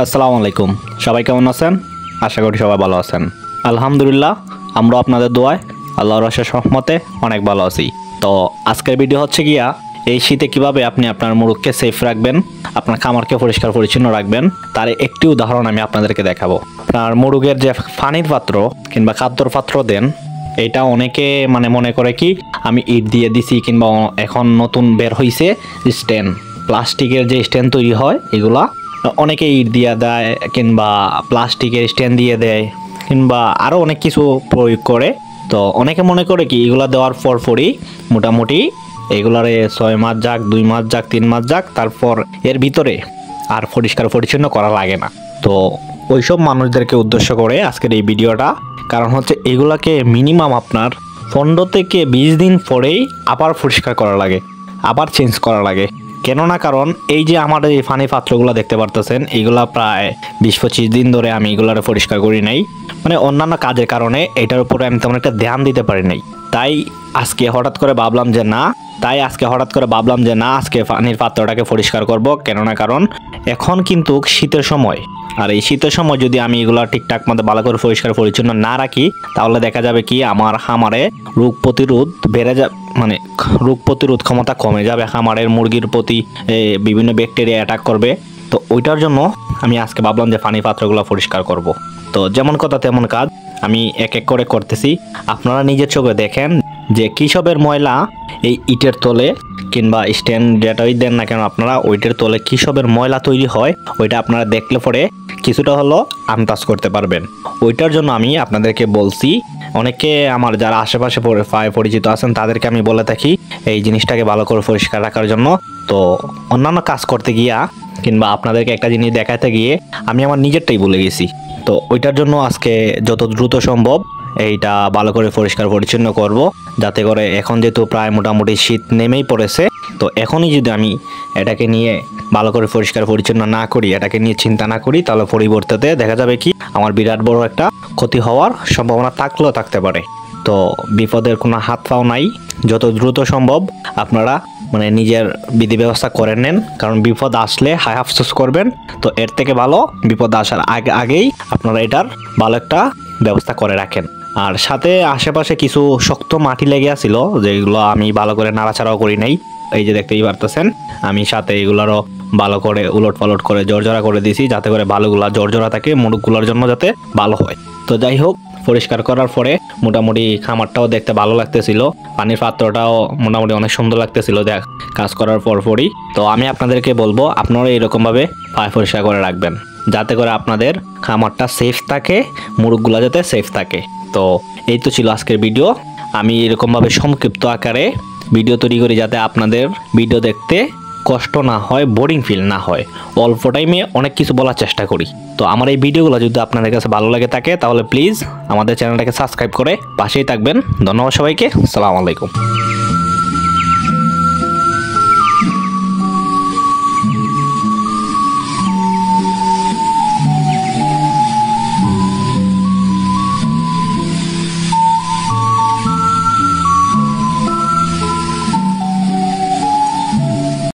আসসালামু আলাইকুম। সবাই কেমন আছেন? আশা করি সবাই ভালো আছেন। আলহামদুলিল্লাহ, আমরা আপনাদের দোয়ায় আল্লাহর অশেষ রহমতে অনেক ভালো আছি। তো আজকের ভিডিও হচ্ছে গিয়া এই শীতে কিভাবে আপনি আপনার মুরগকে সেফ রাখবেন, আপনার খামারকে পরিষ্কার পরিচ্ছন্ন রাখবেন তার একটি উদাহরণ আমি আপনাদেরকে দেখাবো। আপনার মুরগের যে পানির পাত্র কিংবা খাদ্যর পাত্র দেন, এটা অনেকে মনে করে কি আমি ইট দিয়ে দিছি কিংবা এখন নতুন বের হইছে স্ট্যান্ড, প্লাস্টিকের যে স্ট্যান্ড তৈরি হয় এগুলা অনেকে ইট দিয়ে দেয় কিংবা প্লাস্টিকের স্ট্যান্ড দিয়ে দেয় কিংবা আরও অনেক কিছু প্রয়োগ করে। তো অনেকে মনে করে কি এগুলা দেওয়ার পরই মোটামুটি এগুলারে 6 মাস যাক, 2 মাস যাক, 3 মাস যাক, তারপর এর ভিতরে আর পরিষ্কার পরিচ্ছন্ন করা লাগে না। তো ওইসব মানুষদেরকে উদ্দেশ্য করে আজকের এই ভিডিওটা। কারণ হচ্ছে এগুলাকে মিনিমাম আপনার 15 থেকে 20 দিন পরেই আবার পরিষ্কার করা লাগে, আবার চেঞ্জ করা লাগে। কেননা কারণ এই যে আমাদের এই পানি পাত্রগুলো দেখতে পারতেছেন, এগুলা প্রায় 20-25 দিন ধরে আমি এগুলারে পরিষ্কার করি নাই, অন্যান্য কাজের কারণে এটার উপরে আমি তেমন একটা ধ্যান দিতে পারি নাই। তাই আজকে হঠাৎ করে ভাবলাম যে না আজকে পানির পাত্রটাকে পরিষ্কার করব। কেননা কারণ এখন কিন্তু শীতের সময়, আর এই শীতের সময় যদি আমি এগুলো ঠিকঠাক মতো ভালো করে পরিষ্কার পরিচ্ছন্ন না রাখি তাহলে দেখা যাবে কি আমার খামারে রোগ প্রতিরোধ বেড়ে যাবে, রোগ প্রতিরোধ ক্ষমতা কমে যাবে, খামারের মুরগির প্রতি বিভিন্ন ব্যাকটেরিয়া অ্যাটাক করবে। তো ওইটার জন্য আমি আজকে ভাবলাম যে পানি পাত্রগুলো পরিষ্কার করব। তো যেমন কথা তেমন কাজ আমি এক এক করে করতেছি। আপনারা নিজের চোখে দেখেন যে কৃষকের ময়লা এই ইটের তলে কিংবা স্ট্যান্ড যেটাই দেন না কেন আপনারা, ওইটার তলে কৃষকের ময়লা তৈরি হয়, ওইটা আপনারা দেখলে পরে কিছুটা হলো আন্দাজ করতে পারবেন। ওইটার জন্য আমি আপনাদেরকে বলছি, অনেকে আমার যারা আশেপাশে পরিচিত আছেন তাদেরকে আমি বলে থাকি এই জিনিসটাকে ভালো করে পরিষ্কার রাখার জন্য। তো অন্যান্য কাজ করতে গিয়া কিংবা আপনাদেরকে একটা জিনিস দেখাতে গিয়ে আমি আমার নিজেরটাই ভুলে গেছি। তো ওইটার জন্য আজকে যত দ্রুত সম্ভব এইটা ভালো করে পরিষ্কার পরিচ্ছন্ন করব, যাতে করে এখন যেহেতু প্রায় মোটামুটি শীত নেমেই পড়েছে, তো এখনই যদি আমি এটাকে নিয়ে ভালো করে পরিষ্কার পরিচ্ছন্ন না করি, এটাকে নিয়ে চিন্তা না করি, তাহলে পরিবর্তে দেখা যাবে কি আমার বিরাট বড় একটা ক্ষতি হওয়ার সম্ভাবনা থাকলেও থাকতে পারে। তো বিপদের কোনো হাত পাও নাই, যত দ্রুত সম্ভব আপনারা নিজের বিধি ব্যবস্থা করে নেন, কারণ বিপদ আসলে হায় আফসোস করবেন। তো এর থেকে ভালো বিপদ আসার আগেই আপনারা এটার ভালো একটা ব্যবস্থা করে রাখেন। আর সাথে আশেপাশে কিছু শক্ত মাটি লেগে আছিল, যেগুলো আমি ভালো করে নাড়াচাড়াও করি নাই। এই যে দেখতেই পারতেছেন আমি সাথে এগুলোরও ভালো করে উলট পালট করে জর্জরা করে দিয়েছি, যাতে করে ভালোগুলা জর্জরা থাকে, মুরগগুলোর জন্য যাতে ভালো হয়। তো যাই হোক, পরিষ্কার করার পরে মোটামুটি খামারটাও দেখতে ভালো লাগতেছিল, পানির পাত্রটাও মোটামুটি অনেক সুন্দর লাগতেছিল কাজ করার পরই। তো আমি আপনাদেরকে বলবো আপনারা এরকমভাবে পরিষ্কার করে রাখবেন, যাতে করে আপনাদের খামারটা সেফ থাকে, মুরগগুলা যাতে সেফ থাকে। তো এই তো ছিল আজকের ভিডিও। আমি এরকমভাবে সংক্ষিপ্ত আকারে ভিডিও তৈরি করি যাতে আপনাদের ভিডিও দেখতে কষ্ট না হয়, বোরিং ফিল না হয়, অল্প টাইমে অনেক কিছু বলার চেষ্টা করি। তো আমার এই ভিডিওগুলো যদি আপনাদের কাছে ভালো লাগে থাকে তাহলে প্লিজ আমাদের চ্যানেলটাকে সাবস্ক্রাইব করে পাশেই থাকবেন। ধন্যবাদ সবাইকে। আসসালামু আলাইকুম।